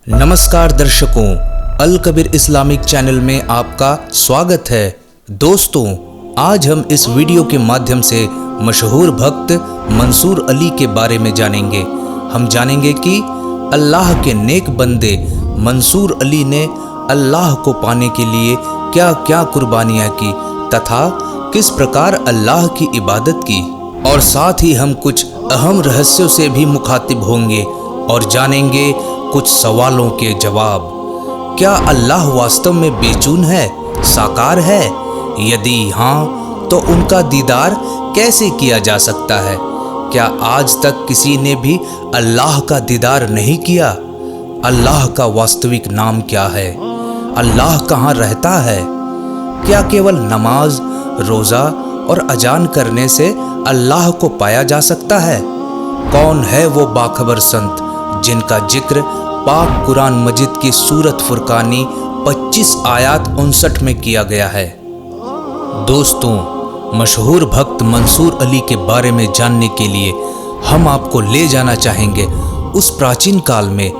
नमस्कार दर्शकों, अल Kabir Islamic channel में आपका स्वागत है। दोस्तों, आज हम इस वीडियो के माध्यम से मशहूर भक्त मंसूर अली के बारे में जानेंगे। हम जानेंगे कि अल्लाह के नेक बंदे मंसूर अली ने अल्लाह को पाने के लिए क्या क्या कुर्बानियाँ की तथा किस प्रकार अल्लाह की इबादत की, और साथ ही हम कुछ अहम रहस्यों से भी मुखातिब होंगे और जानेंगे कुछ सवालों के जवाब। क्या अल्लाह वास्तव में बेचून है, साकार है? यदि हाँ, तो उनका दीदार कैसे किया जा सकता है? क्या आज तक किसी ने भी अल्लाह का दीदार नहीं किया? अल्लाह का वास्तविक नाम क्या है? अल्लाह कहाँ रहता है? क्या केवल नमाज, रोज़ा और अजान करने से अल्लाह को पाया जा सकता है? कौन है वो बाखबर संत जिनका जिक्र पाक कुरान मजिद की सूरत फुरकानी 25 आयत 59 में किया गया है? दोस्तों, मशहूर भक्त मंसूर अली के बारे में जानने के लिए हम आपको ले जाना चाहेंगे उस प्राचीन काल में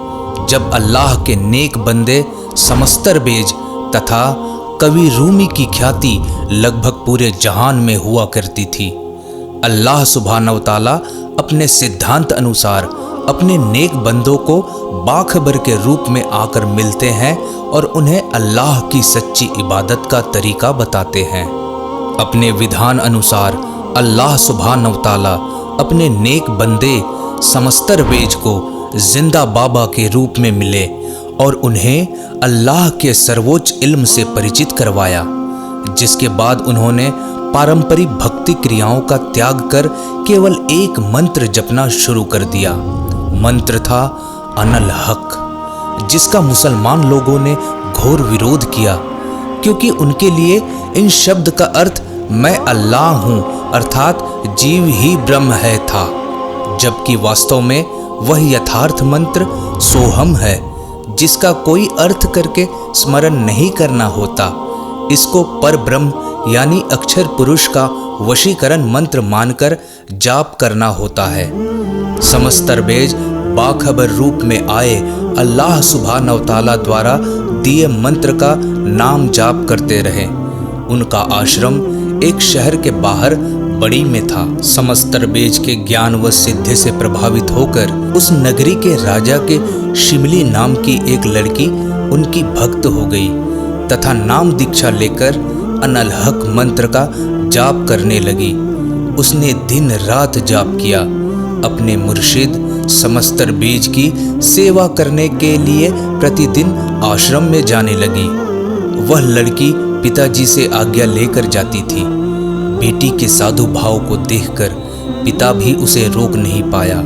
जब अल्लाह के नेक बंदे समस्तर बेज तथा कवि रूमी की ख्याति लगभग पूरे जहान में हुआ करती थी। अल्लाह सुब्हानहू तआला अपने सिद्धांत अनुसार अपने नेक बंदों को बाखबर के रूप में आकर मिलते हैं और उन्हें अल्लाह की सच्ची इबादत का तरीका बताते हैं। अपने विधान अनुसार अल्लाह सुब्हानहू तआला अपने नेक बंदे समस्तर बेज को जिंदा बाबा के रूप में मिले और उन्हें अल्लाह के सर्वोच्च इल्म से परिचित करवाया, जिसके बाद उन्होंने पारंपरिक भक्ति क्रियाओं का त्याग कर केवल एक मंत्र जपना शुरू कर दिया। मंत्र था अनल हक, जिसका मुसलमान लोगों ने घोर विरोध किया, क्योंकि उनके लिए इन शब्द का अर्थ मैं अल्लाह हूँ अर्थात जीव ही ब्रह्म है था, जबकि वास्तव में वह यथार्थ मंत्र सोहम है, जिसका कोई अर्थ करके स्मरण नहीं करना होता। इसको पर ब्रह्म यानी अक्षर पुरुष का वशीकरण मंत्र मानकर जाप करना होता है। समस्तर बेज बाखबर रूप में आए अल्लाह सुब्हानहू तआला द्वारा दिए मंत्र का नाम जाप करते रहे। उनका आश्रम एक शहर के बाहर बड़ी में था। समस्तर बेज के ज्ञान व सिद्धि से प्रभावित होकर उस नगरी के राजा के शिमली नाम की एक लड़की उनकी भक्त हो गई तथा नाम दीक्षा लेकर अनल हक मंत्र का जाप करने लगी। उसने दिन रात जाप किया। अपने मुर्शिद समस्तर बेज की सेवा करने के लिए प्रतिदिन आश्रम में जाने लगी। वह लड़की पिताजी से आज्ञा लेकर जाती थी। बेटी के साधु भाव को देखकर पिता भी उसे रोक नहीं पाया।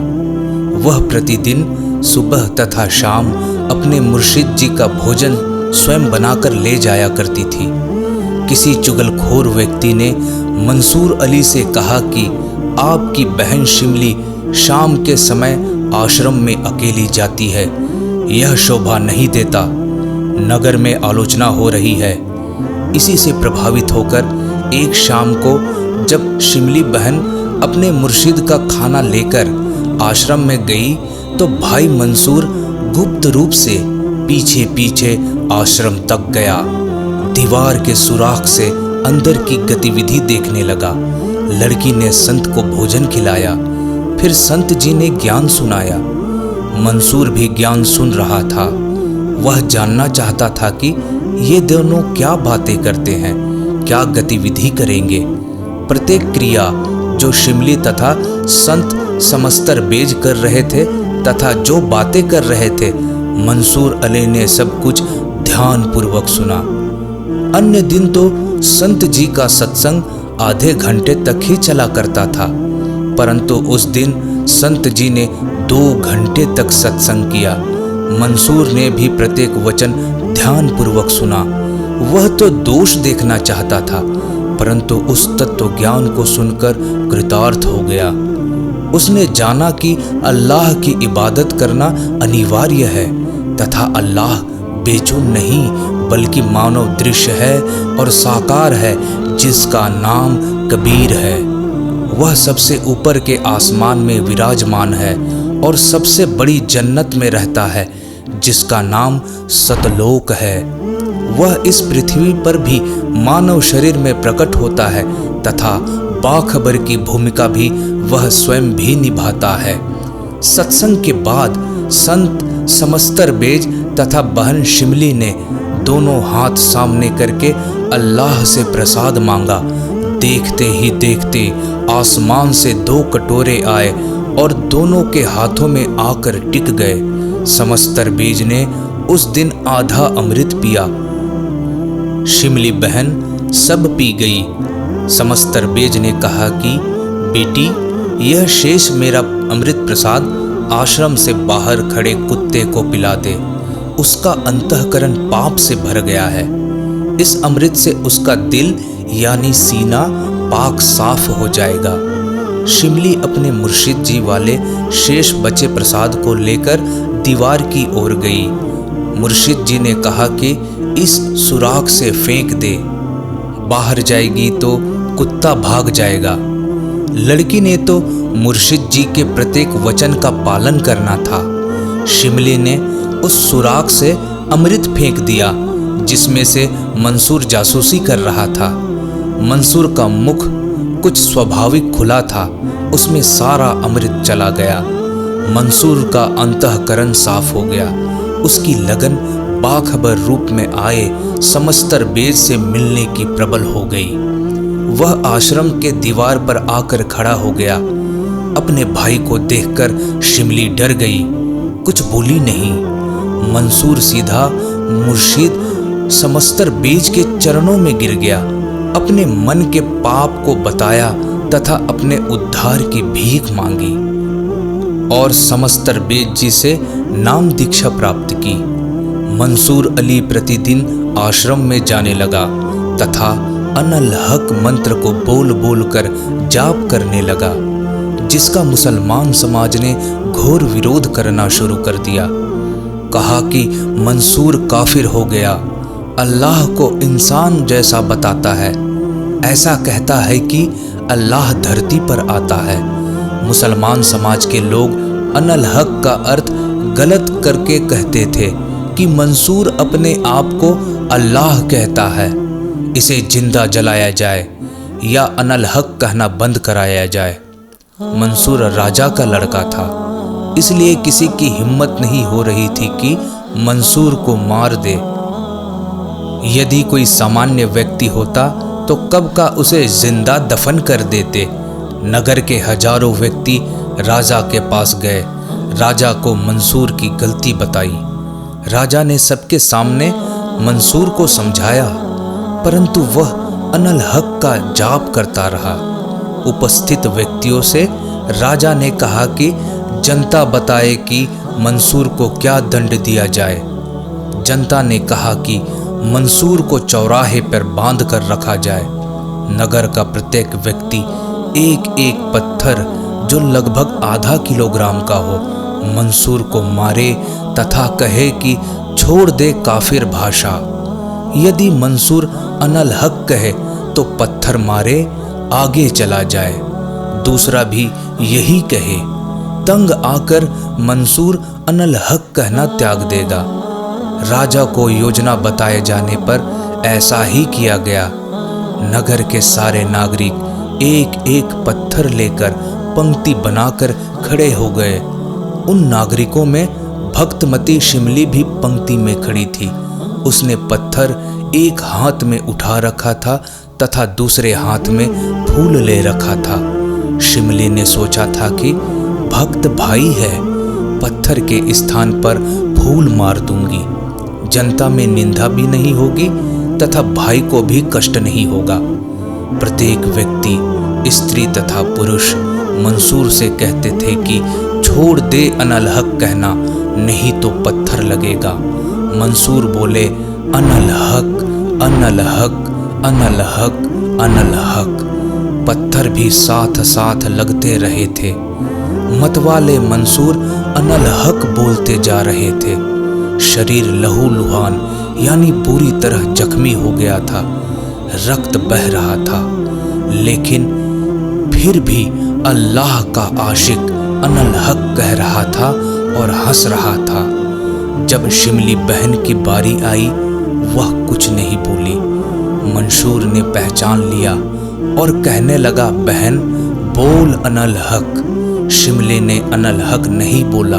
वह प्रतिदिन सुबह तथा शाम अपने मुर्शिद जी का भोजन स्वयं बनाकर ले जाया करती थी। किसी चुगलखोर व्यक्ति ने मंसूर अली से कहा कि आपकी बहन शिमली शाम के समय आश्रम में अकेली जाती है, यह शोभा नहीं देता। नगर में आलोचना हो रही है। इसी से प्रभावित होकर एक शाम को जब शिमली बहन अपने मुर्शिद का खाना लेकर आश्रम में गई तो भाई मंसूर गुप्त रूप से पीछे पीछे आश्रम तक गया। दीवार के सुराख से अंदर की गतिविधि देखने लगा। लड़की ने संत को भोजन खिलाया, फिर संत जी ने ज्ञान सुनाया। मंसूर भी ज्ञान सुन रहा था। वह जानना चाहता था कि ये दोनों क्या बातें करते हैं, क्या गतिविधि करेंगे। प्रत्येक क्रिया जो शिमली तथा संत समस्तर बेज कर रहे थे तथा जो बातें कर रहे थे, मंसूर अली ने सब कुछ ध्यान पूर्वक सुना। अन्य दिन तो संत जी का सत्संग आधे घंटे तक ही चला करता था, परंतु उस दिन संत जी ने 2 घंटे तक सत्संग किया। मंसूर ने भी प्रत्येक वचन ध्यान पूर्वक सुना। वह तो दोष देखना चाहता था, परंतु उस तत्व ज्ञान को सुनकर कृतार्थ हो गया। उसने जाना कि अल्लाह की इबादत करना अनिवार्य है तथा अल्लाह बेचून नहीं बल्कि मानव दृश्य है और साकार है, जिसका नाम कबीर है। वह सबसे ऊपर के आसमान में विराजमान है और सबसे बड़ी जन्नत में रहता है, जिसका नाम सतलोक है। वह इस पृथ्वी पर भी मानव शरीर में प्रकट होता है तथा बाखबर की भूमिका भी वह स्वयं भी निभाता है। सत्संग के बाद संत समस्तर बेज तथा बहन शिमली ने दोनों हाथ सामने करके अल्लाह से प्रसाद मांगा। देखते ही देखते आसमान से 2 कटोरे आए और दोनों के हाथों में आकर टिक गए। समस्तर बेज ने उस दिन आधा अमृत पिया। शिमली बहन सब पी गई। समस्तर बेज ने कहा कि बेटी, यह शेष मेरा अमृत प्रसाद आश्रम से बाहर खड़े कुत्ते को पिला दे। उसका अंतःकरण पाप से भर गया है। इस अमृत से उसका दिल यानी सीना पाक साफ हो जाएगा। शिमली अपने मुर्शिद जी वाले शेष बचे प्रसाद को लेकर दीवार की ओर गई। मुर्शिद जी ने कहा कि इस सुराख से फेंक दे, बाहर जाएगी तो कुत्ता भाग जाएगा। लड़की ने तो मुर्शिद जी के प्रत्येक वचन का पालन करना था। शिमली ने उस सुराख से अमृत फेंक दिया जिसमें से मंसूर जासूसी कर रहा था। मंसूर का मुख कुछ स्वाभाविक खुला था, उसमें सारा अमृत चला गया। मंसूर का अंतःकरण साफ हो गया। उसकी लगन बाखबर रूप में आए समस्तर बेज से मिलने की प्रबल हो गई। वह आश्रम के दीवार पर आकर खड़ा हो गया। अपने भाई को देखकर शिमली डर गई, कुछ बोली नहीं। मंसूर सीधा मुर्शिद समस्तर बेज के चरणों में गिर गया, अपने मन के पाप को बताया तथा अपने उद्धार की भीख मांगी और समस्तर बेज जी से नाम दीक्षा प्राप्त की। मंसूर अली प्रतिदिन आश्रम में जाने लगा तथा अनल हक मंत्र को बोल बोल कर जाप करने लगा, जिसका मुसलमान समाज ने घोर विरोध करना शुरू कर दिया। कहा कि मंसूर काफिर हो गया, अल्लाह को इंसान जैसा बताता है, ऐसा कहता है कि अल्लाह धरती पर आता है। मुसलमान समाज के लोग अनल हक का अर्थ गलत करके कहते थे कि मंसूर अपने आप को अल्लाह कहता है, इसे जिंदा जलाया जाए या अनल हक कहना बंद कराया जाए। मंसूर राजा का लड़का था, इसलिए किसी की हिम्मत नहीं हो रही थी कि मंसूर को मार दे। यदि कोई सामान्य व्यक्ति होता तो कब का उसे जिंदा दफन कर देते। नगर के हजारों व्यक्ति राजा के पास गए, राजा को मंसूर की गलती बताई। राजा ने सबके सामने मंसूर को समझाया, परंतु वह अनल हक का जाप करता रहा। उपस्थित व्यक्तियों से राजा ने कहा कि जनता बताए कि मंसूर को क्या दंड दिया जाए। जनता ने कहा कि मंसूर को चौराहे पर बांध कर रखा जाए। नगर का प्रत्येक व्यक्ति एक एक पत्थर जो लगभग आधा किलोग्राम का हो मंसूर को मारे तथा कहे कि छोड़ दे काफिर भाषा। यदि मंसूर अनल हक कहे तो पत्थर मारे आगे चला जाए, दूसरा भी यही कहे। तंग आकर मंसूर अनल हक कहना त्याग देगा। राजा को योजना बताए जाने पर ऐसा ही किया गया। नगर के सारे नागरिक एक एक पत्थर लेकर पंक्ति बनाकर खड़े हो गए। उन नागरिकों में भक्तमती शिमली भी पंक्ति में खड़ी थी। उसने पत्थर एक हाथ में उठा रखा था तथा दूसरे हाथ में फूल ले रखा था। शिमली ने सोचा था कि भक्त भाई है, पत्थर के स्थान पर फूल मार दूंगी, जनता में निंदा भी नहीं होगी तथा भाई को भी कष्ट नहीं होगा। प्रत्येक व्यक्ति स्त्री तथा पुरुष मंसूर से कहते थे कि छोड़ दे अनल हक कहना, नहीं तो पत्थर लगेगा। मंसूर बोले अनल हक अनल हक अनल हक अनल हक। पत्थर भी साथ साथ लगते रहे थे। मतवाले मंसूर अनल हक बोलते जा रहे थे। शरीर लहूलुहान यानी पूरी तरह जख्मी हो गया था, रक्त बह रहा था, लेकिन फिर भी अल्लाह का आशिक अनल हक कह रहा था और हंस रहा था। जब शिमली बहन की बारी आई वह कुछ नहीं बोली। मंसूर ने पहचान लिया और कहने लगा, बहन बोल अनल हक। शिमले ने अनल हक नहीं बोला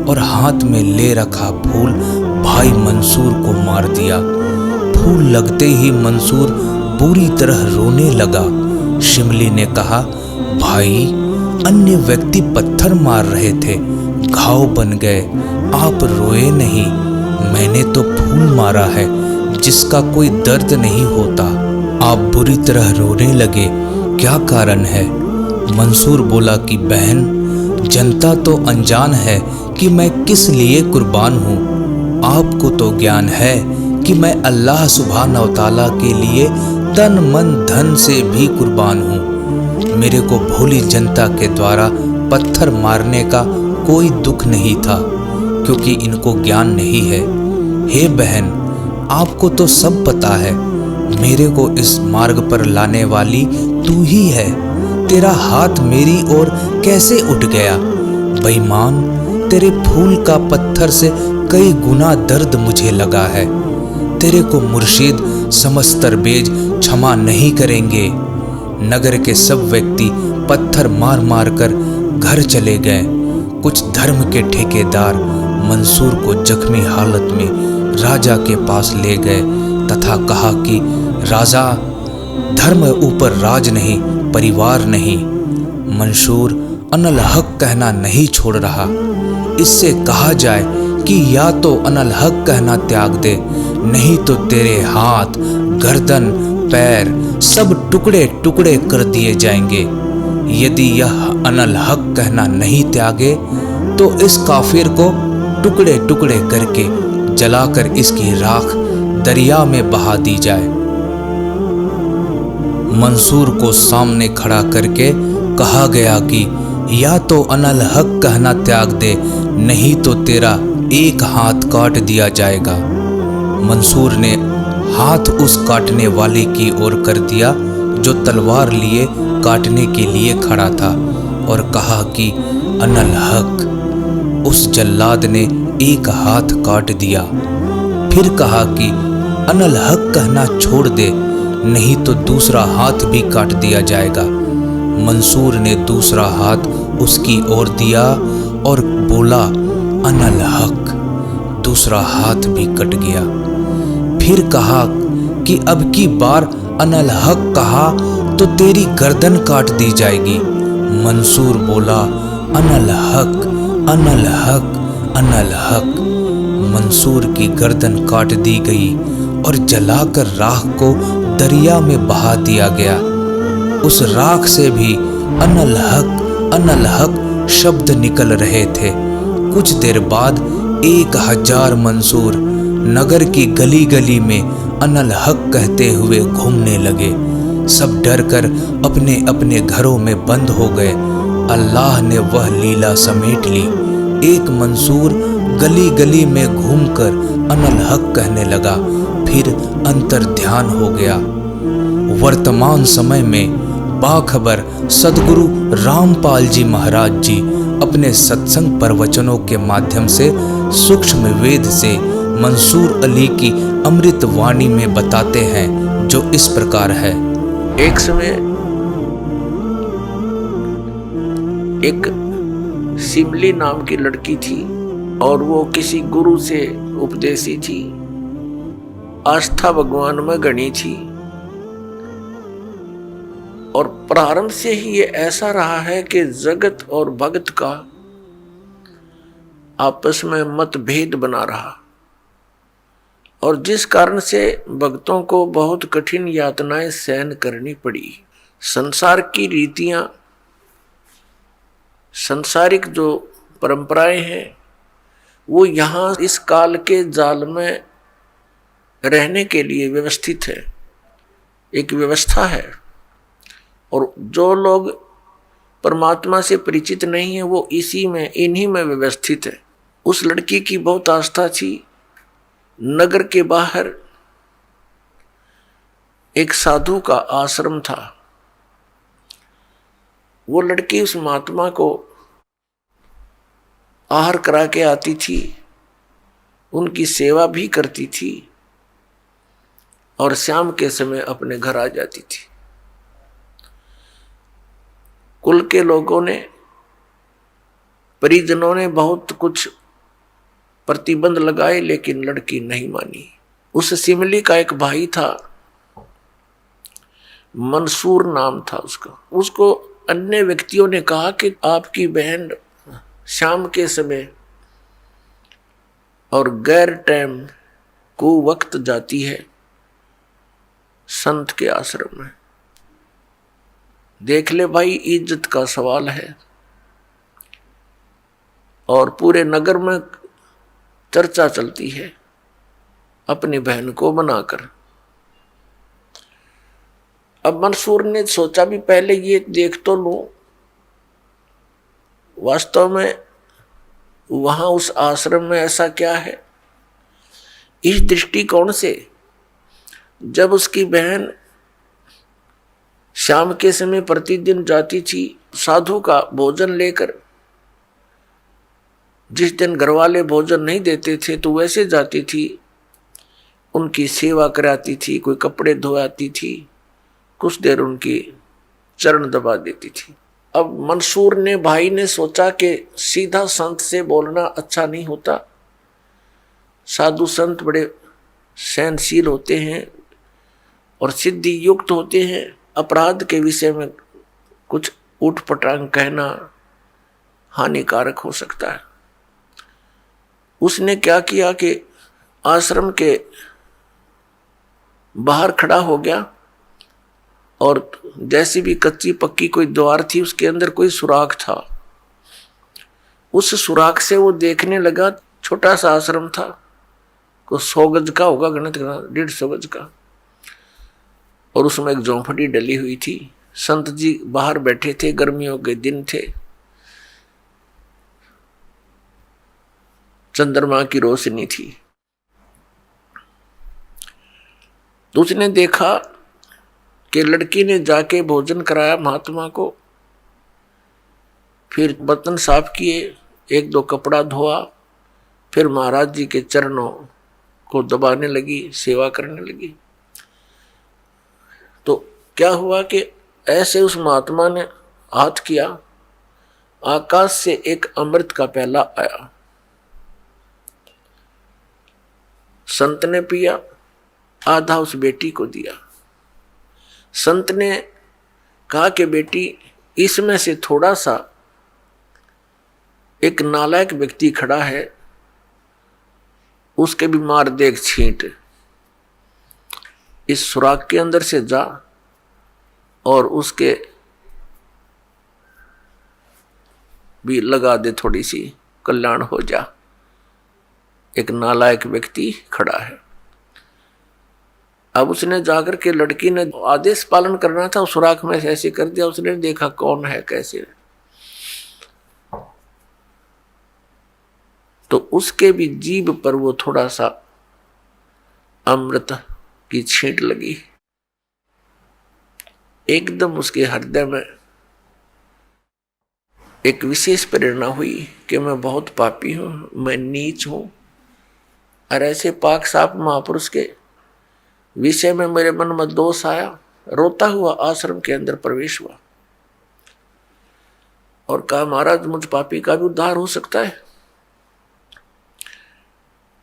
और हाथ में ले रखा फूल भाई मंसूर को मार दिया। फूल लगते ही मंसूर बुरी तरह रोने लगा। शिमली ने कहा, भाई अन्य व्यक्ति पत्थर मार रहे थे, घाव बन गए, आप रोए नहीं। मैंने तो फूल मारा है जिसका कोई दर्द नहीं होता, आप बुरी तरह रोने लगे, क्या कारण है? मंसूर बोला कि बहन, जनता तो अनजान है कि मैं किस लिए कुर्बान हूँ। आपको तो ज्ञान है कि मैं अल्लाह सुब्हानहू व तआला के लिए तन मन धन से भी कुर्बान हूँ। मेरे को भोली जनता के द्वारा पत्थर मारने का कोई दुख नहीं था, क्योंकि इनको ज्ञान नहीं है। हे बहन, आपको तो सब पता है, मेरे को इस मार्ग पर लाने वाली तू ही है। तेरा हाथ मेरी ओर कैसे उठ गया? बेईमान, तेरे फूल का पत्थर से कई गुना दर्द मुझे लगा है। तेरे को मुर्शिद समझ तरबेज क्षमा नहीं करेंगे। नगर के सब व्यक्ति पत्थर मार मार कर घर चले गए। कुछ धर्म के ठेकेदार मंसूर को जख्मी हालत में राजा के पास ले गए तथा कहा कि राजा, धर्म ऊपर राज नहीं, परिवार नहीं। मंसूर अनल हक कहना नहीं छोड़ रहा। इससे कहा जाए कि या तो अनल हक कहना त्याग दे, नहीं तो तेरे हाथ, गर्दन, पैर सब टुकड़े टुकड़े कर दिए जाएंगे। यदि यह अनल हक कहना नहीं त्यागे तो इस काफिर को टुकड़े टुकड़े करके जलाकर इसकी राख दरिया में बहा दी जाए। मंसूर को सामने खड़ा करके कहा गया कि या तो अनल हक कहना त्याग दे, नहीं तो तेरा एक हाथ काट दिया जाएगा। मंसूर ने हाथ उस काटने वाले की ओर कर दिया जो तलवार लिए काटने के लिए खड़ा था और कहा कि अनल हक। उस जल्लाद ने एक हाथ काट दिया। फिर कहा कि अनल हक कहना छोड़ दे, नहीं तो दूसरा हाथ भी काट दिया जाएगा। मंसूर ने दूसरा हाथ उसकी ओर दिया और बोला, अनल हक। दूसरा हाथ भी कट गया। फिर कहा कि अब की बार अनल हक कहा तो तेरी गर्दन काट दी जाएगी। मंसूर बोला, अनल हक, अनल हक, अनल हक। मंसूर की गर्दन काट दी गई और जलाकर राख को दरिया में बहा दिया गया। उस राख से भी अनल हक शब्द निकल रहे थे। कुछ देर बाद 1000 मंसूर नगर की गली गली में अनल हक कहते हुए घूमने लगे। सब डरकर अपने अपने घरों में बंद हो गए। अल्लाह ने वह लीला समेट ली। एक मंसूर गली गली में घूमकर अनल हक कहने लगा, फिर अंतर ध्यान हो गया। वर्तमान समय में बाखबर सदगुरु रामपाल जी महाराज जी अपने सत्संग प्रवचनों के माध्यम से सूक्ष्म वेद से मंसूर अली की अमृत वाणी में बताते हैं, जो इस प्रकार है। एक समय एक शिमली नाम की लड़की थी और वो किसी गुरु से उपदेशी थी। आस्था भगवान में गणी थी और प्रारंभ से ही ये ऐसा रहा है कि जगत और भगत का आपस में मतभेद बना रहा और जिस कारण से भक्तों को बहुत कठिन यातनाएं सहन करनी पड़ी। संसार की रीतियां, सांसारिक जो परंपराएं हैं, वो यहाँ इस काल के जाल में रहने के लिए व्यवस्थित है, एक व्यवस्था है। और जो लोग परमात्मा से परिचित नहीं है वो इन्हीं में व्यवस्थित है। उस लड़की की बहुत आस्था थी। नगर के बाहर एक साधु का आश्रम था। वो लड़की उस महात्मा को आहार करा के आती थी। उनकी सेवा भी करती थी और शाम के समय अपने घर आ जाती थी। कुल के लोगों ने, परिजनों ने बहुत कुछ प्रतिबंध लगाए, लेकिन लड़की नहीं मानी। उस सिमली का एक भाई था, मंसूर नाम था उसका। उसको अन्य व्यक्तियों ने कहा कि आपकी बहन शाम के समय और गैर टाइम को वक्त जाती है संत के आश्रम में। देख ले भाई, इज्जत का सवाल है और पूरे नगर में चर्चा चलती है अपनी बहन को बनाकर। अब मंसूर ने सोचा भी पहले ये देख तो लूं वास्तव में वहां उस आश्रम में ऐसा क्या है। इस दृष्टिकोण से जब उसकी बहन शाम के समय प्रतिदिन जाती थी साधु का भोजन लेकर, जिस दिन घर वाले भोजन नहीं देते थे तो वैसे जाती थी, उनकी सेवा कराती थी, कोई कपड़े धोआती थी, कुछ देर उनकी चरण दबा देती थी। अब मंसूर ने, भाई ने सोचा कि सीधा संत से बोलना अच्छा नहीं होता। साधु संत बड़े सहनशील होते हैं और सिद्धि युक्त होते हैं। अपराध के विषय में कुछ उठपटांग कहना हानिकारक हो सकता है। उसने क्या किया कि आश्रम के बाहर खड़ा हो गया और जैसी भी कच्ची पक्की कोई द्वार थी उसके अंदर कोई सुराख था। उस सुराख से वो देखने लगा। छोटा सा आश्रम था, को 100 गज का होगा, गणित करना 150 गज का, और उसमें एक झोंपड़ी डली हुई थी। संत जी बाहर बैठे थे, गर्मियों के दिन थे, चंद्रमा की रोशनी थी। तो उसने देखा कि लड़की ने जाके भोजन कराया महात्मा को, फिर बर्तन साफ किए, 1-2 कपड़ा धोआ, फिर महाराज जी के चरणों को दबाने लगी, सेवा करने लगी। तो क्या हुआ कि ऐसे उस महात्मा ने हाथ किया, आकाश से एक अमृत का प्याला आया। संत ने पिया, आधा उस बेटी को दिया। संत ने कहा कि बेटी, इसमें से थोड़ा सा, एक नालायक व्यक्ति खड़ा है, उसके भी मार दे एक छींट, इस सुराख के अंदर से जा और उसके भी लगा दे, थोड़ी सी कल्याण हो जा। एक नालायक व्यक्ति खड़ा है। अब उसने जाकर के, लड़की ने आदेश पालन करना था, सुराख में से ऐसे कर दिया। उसने देखा कौन है कैसे, तो उसके भी जीभ पर वो थोड़ा सा अमृत की छींट लगी। एकदम उसके हृदय में एक विशेष प्रेरणा हुई कि मैं बहुत पापी हूं, मैं नीच हूं, और ऐसे पाक साफ महापुरुष के विषय में मेरे मन में दोष आया। रोता हुआ आश्रम के अंदर प्रवेश हुआ और कहा, महाराज मुझ पापी का भी उद्धार हो सकता है।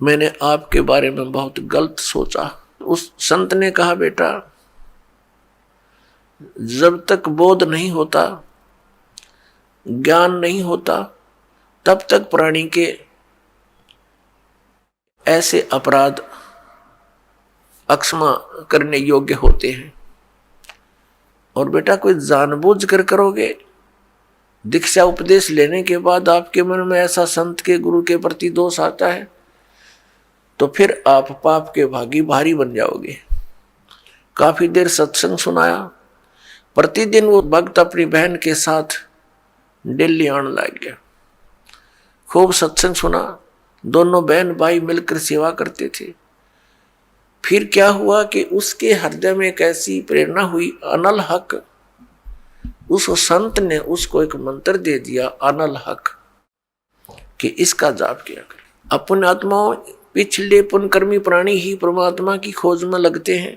मैंने आपके बारे में बहुत गलत सोचा। उस संत ने कहा, बेटा जब तक बोध नहीं होता, ज्ञान नहीं होता, तब तक प्राणी के ऐसे अपराध अक्षमा करने योग्य होते हैं। और बेटा कोई जानबूझ कर करोगे, दीक्षा उपदेश लेने के बाद आपके मन में ऐसा संत के गुरु के प्रति दोष आता है तो फिर आप पाप के भागी भारी बन जाओगे। काफी देर सत्संग सुनाया। प्रतिदिन वो भक्त अपनी बहन के साथ दिल्ली आने लग गया। खूब सत्संग सुना, दोनों बहन भाई मिलकर सेवा करते थे। फिर क्या हुआ कि उसके हृदय में एक ऐसी प्रेरणा हुई, अनल हक। उस संत ने उसको एक मंत्र दे दिया, अनल हक, कि इसका जाप किया कर। अपने आत्माओं, पिछले पुण्यकर्मी प्राणी ही परमात्मा की खोज में लगते हैं,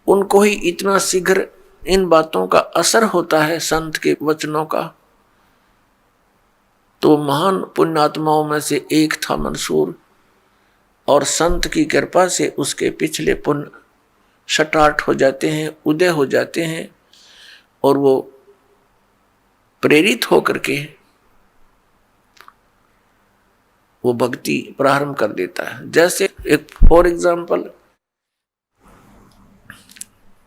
उनको ही इतना शीघ्र इन बातों का असर होता है संत के वचनों का। तो महान पुण्यात्माओं में से एक था मंसूर, और संत की कृपा से उसके पिछले पुण्य स्टार्ट हो जाते हैं, उदय हो जाते हैं, और वो प्रेरित होकर के वो भक्ति प्रारंभ कर देता है। जैसे एक फॉर एग्जाम्पल,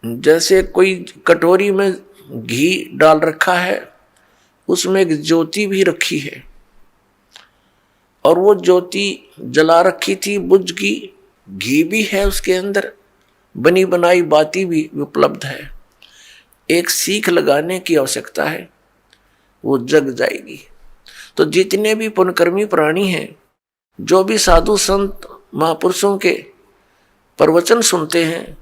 जैसे कोई कटोरी में घी डाल रखा है, उसमें एक ज्योति भी रखी है, और वो ज्योति जला रखी थी, बुझ की, घी भी है उसके अंदर, बनी बनाई बाती भी उपलब्ध है। एक सीख लगाने की आवश्यकता है, वो जग जाएगी। तो जितने भी पुण्यकर्मी प्राणी हैं, जो भी साधु संत महापुरुषों के प्रवचन सुनते हैं,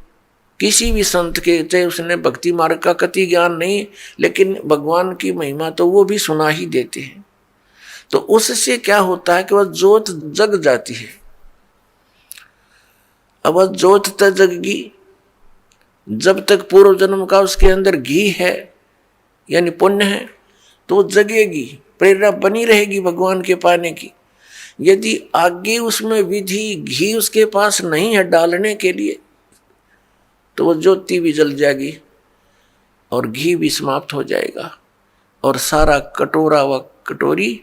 किसी भी संत के, चाहे उसने भक्ति मार्ग का कति ज्ञान नहीं, लेकिन भगवान की महिमा तो वो भी सुना ही देते हैं। तो उससे क्या होता है कि वह ज्योत जग जाती है। अब वह ज्योत तक जगेगी जब तक पूर्व जन्म का उसके अंदर घी है, यानी पुण्य है, तो वो जगेगी, प्रेरणा बनी रहेगी भगवान के पाने की। यदि आगे उसमें विधि घी उसके पास नहीं है डालने के लिए, तो वो ज्योति भी जल जाएगी और घी भी समाप्त हो जाएगा, और सारा कटोरा व कटोरी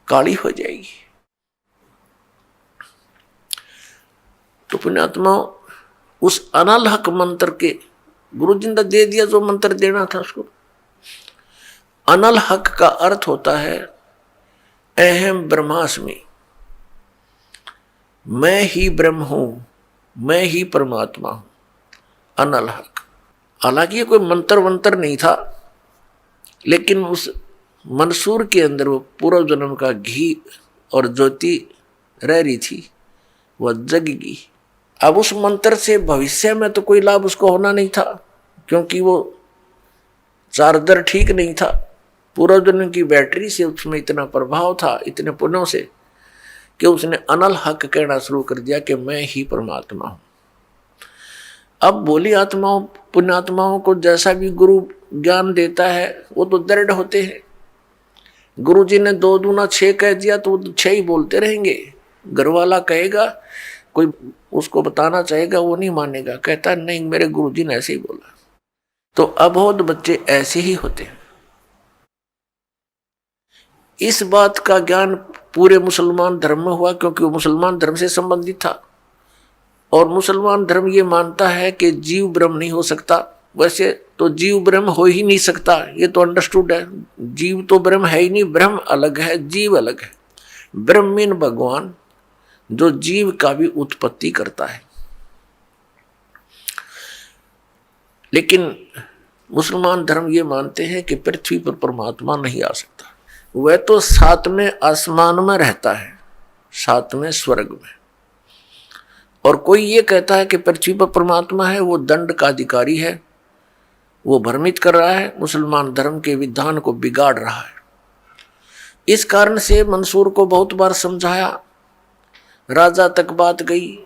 काली हो जाएगी। तो पुण्यात्मा उस अनल हक मंत्र के, गुरु जी ने दे दिया जो मंत्र देना था उसको। अनल हक का अर्थ होता है अहम ब्रह्मास्मि, मैं ही ब्रह्म हूं, मैं ही परमात्मा हूं, अनल हक। हालांकि ये कोई मंत्र वंत्र नहीं था, लेकिन उस मंसूर के अंदर वो पूर्व जन्म का घी और ज्योति रह रही थी, वह जगेगी। अब उस मंत्र से भविष्य में तो कोई लाभ उसको होना नहीं था, क्योंकि वो चार्जर ठीक नहीं था। पूर्व जन्म की बैटरी से उसमें इतना प्रभाव था, इतने पुण्यों से, कि उसने अनल हक कहना शुरू कर दिया कि मैं ही परमात्मा हूं। अब भोली आत्माओं, पुण्यात्माओं को जैसा भी गुरु ज्ञान देता है, वो तो दृढ़ होते हैं। गुरु जी ने 2 दूना 6 कह दिया तो वो 6 ही बोलते रहेंगे। घर वाला कहेगा, कोई उसको बताना चाहेगा, वो नहीं मानेगा, कहता नहीं मेरे गुरु जी ने ऐसे ही बोला। तो अबोध बच्चे ऐसे ही होते हैं। इस बात का ज्ञान पूरे मुसलमान धर्म में हुआ, क्योंकि वो मुसलमान धर्म से संबंधित था, और मुसलमान धर्म ये मानता है कि जीव ब्रह्म नहीं हो सकता। वैसे तो जीव ब्रह्म हो ही नहीं सकता, ये तो अंडरस्टूड है। जीव तो ब्रह्म है ही नहीं, ब्रह्म अलग है, जीव अलग है। ब्रह्म मीन भगवान, जो जीव का भी उत्पत्ति करता है। लेकिन मुसलमान धर्म ये मानते हैं कि पृथ्वी पर परमात्मा नहीं आ सकता। वह तो 7वें आसमान में रहता है, 7वें स्वर्ग में। और कोई ये कहता है कि पृथ्वी पर परमात्मा है, वो दंड का अधिकारी है, वो भ्रमित कर रहा है, मुसलमान धर्म के विधान को बिगाड़ रहा है। इस कारण से मंसूर को बहुत बार समझाया, राजा तक बात गई,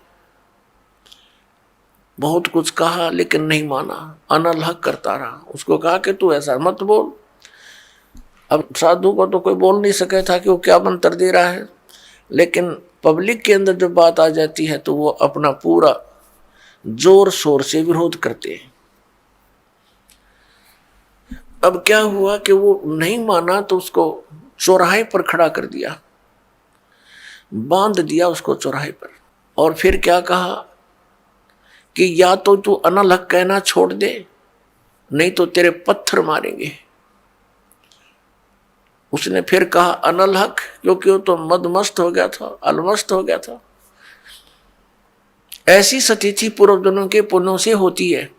बहुत कुछ कहा, लेकिन नहीं माना, अनल हक करता रहा। उसको कहा कि तू ऐसा मत बोल। अब साधु को तो कोई बोल नहीं सके था कि वो क्या मंत्र दे रहा है, लेकिन पब्लिक के अंदर जब बात आ जाती है तो वो अपना पूरा जोर शोर से विरोध करते हैं। अब क्या हुआ कि वो नहीं माना, तो उसको चौराहे पर खड़ा कर दिया, बांध दिया उसको चौराहे पर। और फिर क्या कहा कि या तो तू अनल हक कहना छोड़ दे, नहीं तो तेरे पत्थर मारेंगे। उसने फिर कहा अनल हक, क्योंकि वो तो मदमस्त हो गया था, अलमस्त हो गया था। ऐसी स्थिति पूर्व जन्मों के पुण्यों से होती है,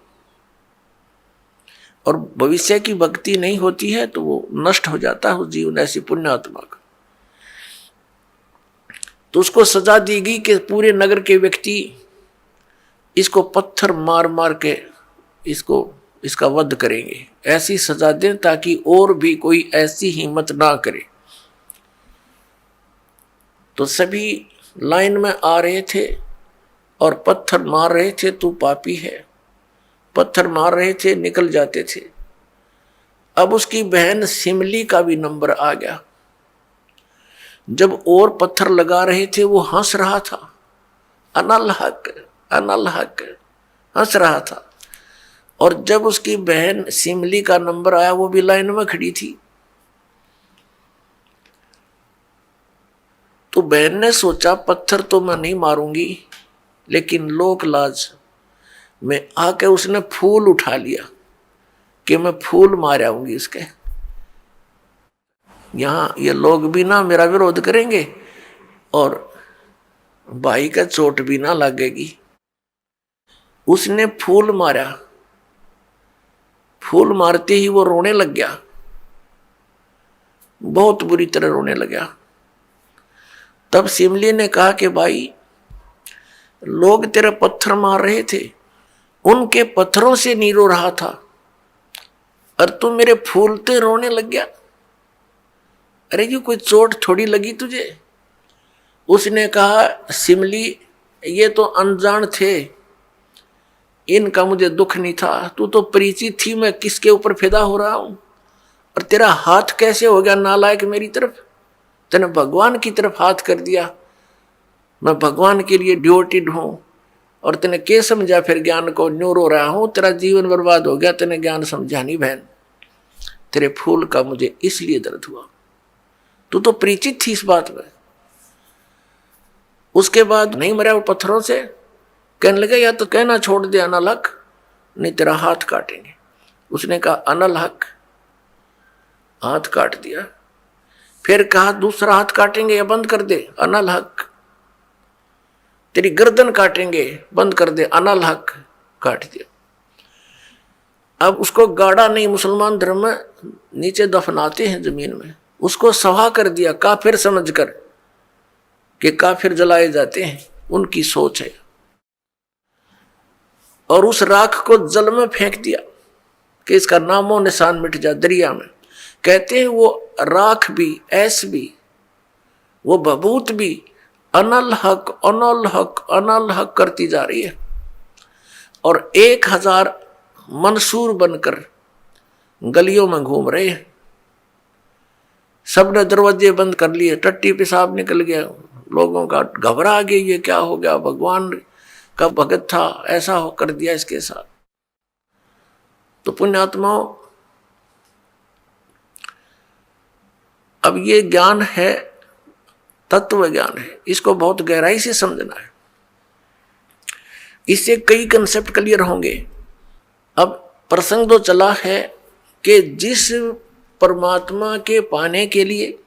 और भविष्य की भक्ति नहीं होती है तो वो नष्ट हो जाता है उस जीवन, ऐसी पुण्यात्मा का। तो उसको सजा दी गई कि पूरे नगर के व्यक्ति इसको पत्थर मार मार के इसका वध करेंगे। ऐसी सजा दें ताकि और भी कोई ऐसी हिम्मत ना करे। तो सभी लाइन में आ रहे थे और पत्थर मार रहे थे, तू पापी है, पत्थर मार रहे थे, निकल जाते थे। अब उसकी बहन सिमली का भी नंबर आ गया। जब और पत्थर लगा रहे थे वो हंस रहा था, अनल हक अनल हक हंस रहा था। और जब उसकी बहन सिमली का नंबर आया, वो भी लाइन में खड़ी थी। तो बहन ने सोचा पत्थर तो मैं नहीं मारूंगी, लेकिन लोक लाज में आके उसने फूल उठा लिया कि मैं फूल मार आऊंगी इसके। यहां ये लोग भी ना मेरा विरोध करेंगे और भाई का चोट भी ना लगेगी। उसने फूल मारा, फूल मारते ही वो रोने लग गया, बहुत बुरी तरह रोने लगा। तब सिमली ने कहा कि भाई, लोग तेरे पत्थर मार रहे थे, उनके पत्थरों से नहीं रो रहा था, और तू मेरे फूलते रोने लग गया। अरे ये कोई चोट थोड़ी लगी तुझे? उसने कहा सिमली, ये तो अनजान थे, इनका मुझे दुख नहीं था। तू तो परिचित थी मैं किसके ऊपर फिदा हो रहा हूं, और तेरा हाथ कैसे हो गया नालायक मेरी तरफ? तूने भगवान की तरफ हाथ कर दिया। मैं भगवान के लिए ड्यूटीड हूं, और तूने क्या समझा फिर ज्ञान को? न्यू रो रहा हूं, तेरा जीवन बर्बाद हो गया, तूने ज्ञान समझा नहीं बहन। तेरे फूल का मुझे इसलिए दर्द हुआ, तू तो परिचित थी इस बात में। उसके बाद नहीं मरा वो पत्थरों से, कहने लगा या तो कहना छोड़ दे अनल हक, नहीं तेरा हाथ काटेंगे। उसने कहा अनल हक, हाथ काट दिया। फिर कहा दूसरा हाथ काटेंगे या बंद कर दे, अनल हक। तेरी गर्दन काटेंगे, बंद कर दे, अनल हक, काट दिया। अब उसको गाड़ा नहीं, मुसलमान धर्म में नीचे दफनाते हैं जमीन में, उसको सवा कर दिया काफिर समझकर कि काफिर जलाए जाते हैं, उनकी सोच है। और उस राख को जल में फेंक दिया कि इसका नामो निशान मिट जाए दरिया में। कहते हैं वो राख भी, ऐस भी, वो बबूत भी अनल हक अनल हक अनल हक करती जा रही है। और 1000 मंसूर बनकर गलियों में घूम रहे हैं। सबने दरवाजे बंद कर लिए, टट्टी पेशाब निकल गया, लोगों का घबरा गया, ये क्या हो गया? भगवान का भगत था, ऐसा हो कर दिया इसके साथ। तो पुण्यात्माओं, अब ये ज्ञान है, तत्व ज्ञान है, इसको बहुत गहराई से समझना है। इससे कई कंसेप्ट क्लियर होंगे। अब प्रसंग तो चला है कि जिस परमात्मा के पाने के लिए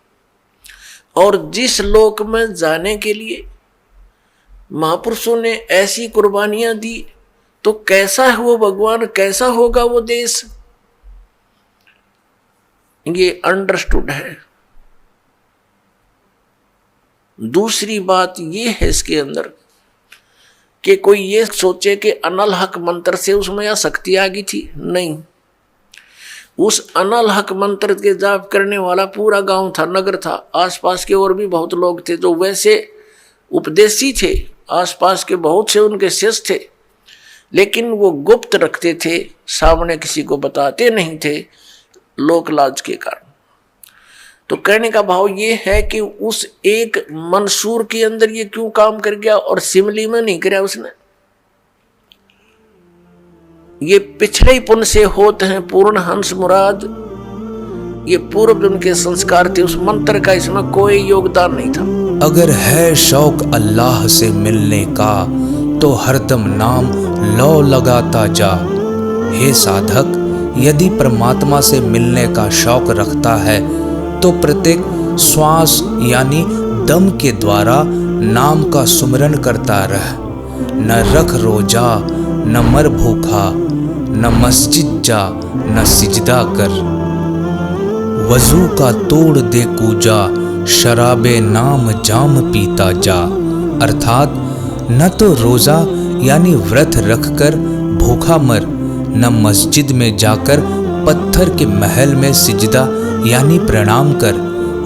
और जिस लोक में जाने के लिए महापुरुषों ने ऐसी कुर्बानियां दी, तो कैसा है वो भगवान, कैसा होगा वो देश, ये अंडरस्टूड है। दूसरी बात ये है इसके अंदर कि कोई ये सोचे कि अनल हक मंत्र से उसमें या शक्ति आ गई थी, नहीं। उस अनल हक मंत्र के जाप करने वाला पूरा गांव था, नगर था, आसपास के और भी बहुत लोग थे जो वैसे उपदेशी थे, आसपास के बहुत से उनके शिष्य थे, लेकिन वो गुप्त रखते थे, सामने किसी को बताते नहीं थे, लोक लाज के कारण। तो कहने का भाव ये है कि उस एक मंसूर के अंदर ये क्यों काम कर गया और सिमली में नहीं किया उसने? ये पिछले ही पुण्य से होते हैं पूर्ण हंस मुराद, ये पूर्व जन्म के संस्कार थे, उस मंत्र का इसमें कोई योगदान नहीं था। अगर है शौक अल्लाह से मिलने का, तो हरदम नाम लो लगाता जा। हे साधक, यदि परमात्मा से मिलने का शौक रखता है तो प्रत्येक श्वास यानी दम के द्वारा नाम का सुमरन करता रह। न रख रोजा, न मर भूखा, न मस्जिद जा, न सिजदा कर। वजू का तोड़ दे कूजा, शराबे नाम जाम पीता जा। अर्थात न तो रोजा यानी व्रत रखकर भूखा मर, न मस्जिद में जाकर पत्थर के महल में सिजदा यानी प्रणाम कर।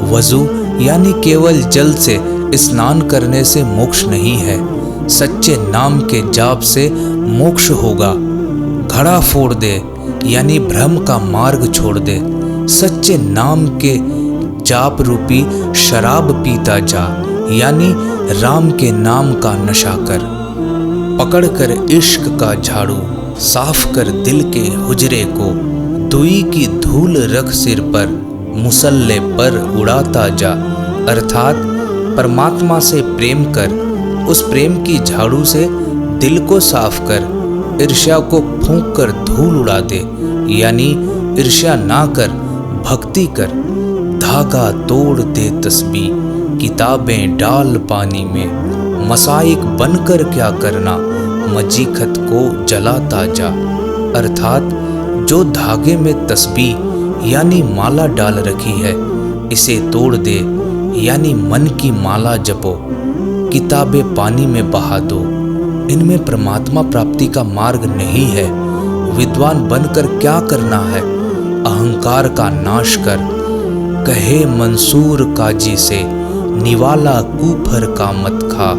वजू यानी केवल जल से स्नान करने से मोक्ष नहीं है, सच्चे नाम के जाप से मोक्ष होगा। घड़ा फोड़ दे यानी भ्रम का मार्ग छोड़ दे, सच्चे नाम के जाप रूपी शराब पीता जा यानी राम के नाम का नशा कर। पकड़कर इश्क का झाड़ू साफ कर दिल के हुजरे को, दुई की धूल रख सिर पर मुसल्ले पर उड़ाता जा। अर्थात परमात्मा से प्रेम कर, उस प्रेम की झाड़ू से दिल को साफ कर, ईर्ष्या को फूंक कर धूल उड़ा दे यानी ईर्ष्या ना कर, भक्ति कर। धागा तोड़ दे तस्बीह, किताबें डाल पानी में, मसाइक बनकर क्या करना, मजीखत को जलाता जा। अर्थात जो धागे में तस्बीह यानी माला डाल रखी है, इसे तोड़ दे यानी मन की माला जपो। किताबें पानी में बहा दो, इनमें परमात्मा प्राप्ति का मार्ग नहीं है। विद्वान बनकर क्या करना है, अहंकार का नाश कर। कहे मंसूर काजी से, निवाला कुफर का मत खा,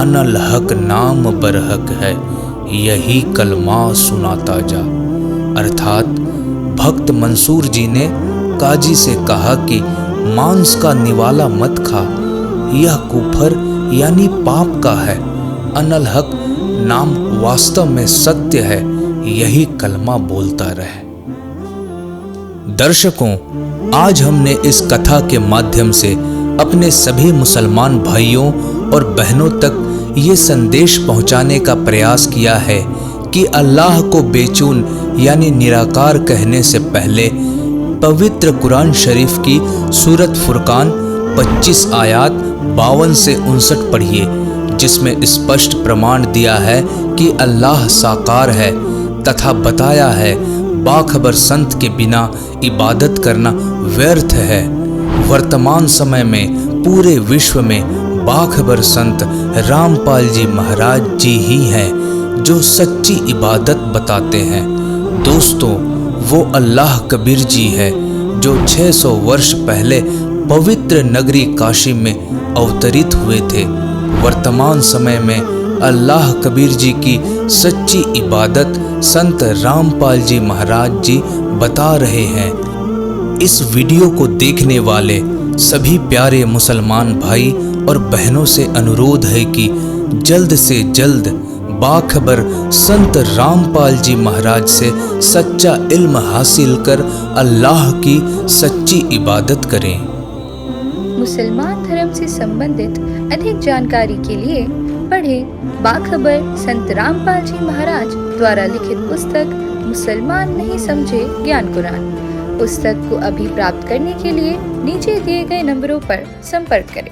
अनल हक नाम बरहक है, यही कलमा सुनाता जा। अर्थात भक्त मंसूर जी ने काजी से कहा कि मांस का निवाला मत खा, यह कुफर यानी पाप का है। अनल हक नाम वास्तव में सत्य है, यही कलमा बोलता रहे। दर्शकों, आज हमने इस कथा के माध्यम से अपने सभी मुसलमान भाइयों और बहनों तक ये संदेश पहुंचाने का प्रयास किया है कि अल्लाह को बेचून यानी निराकार कहने से पहले पवित्र कुरान शरीफ की सूरत फुरकान 25 आयात 52 से 59 पढ़िए, जिसमें स्पष्ट प्रमाण दिया है कि अल्लाह साकार है तथा बताया है बाखबर संत के बिना इबादत करना व्यर्थ है। वर्तमान समय में पूरे विश्व में बाखबर संत रामपाल जी महाराज जी ही हैं जो सच्ची इबादत बताते हैं। दोस्तों, वो अल्लाह कबीर जी है जो 600 वर्ष पहले पवित्र नगरी काशी में अवतरित हुए थे। वर्तमान समय में अल्लाह कबीर जी की सच्ची इबादत संत रामपाल जी महाराज जी बता रहे हैं। इस वीडियो को देखने वाले सभी प्यारे मुसलमान भाई और बहनों से अनुरोध है कि जल्द से जल्द बाखबर संत रामपाल जी महाराज से सच्चा इल्म हासिल कर अल्लाह की सच्ची इबादत करें। मुसलमान धर्म से संबंधित अधिक जानकारी के लिए पढ़ें बाखबर संत रामपाल जी महाराज द्वारा लिखित पुस्तक मुसलमान नहीं समझे ज्ञान कुरान। पुस्तक को अभी प्राप्त करने के लिए नीचे दिए गए नंबरों पर संपर्क करें।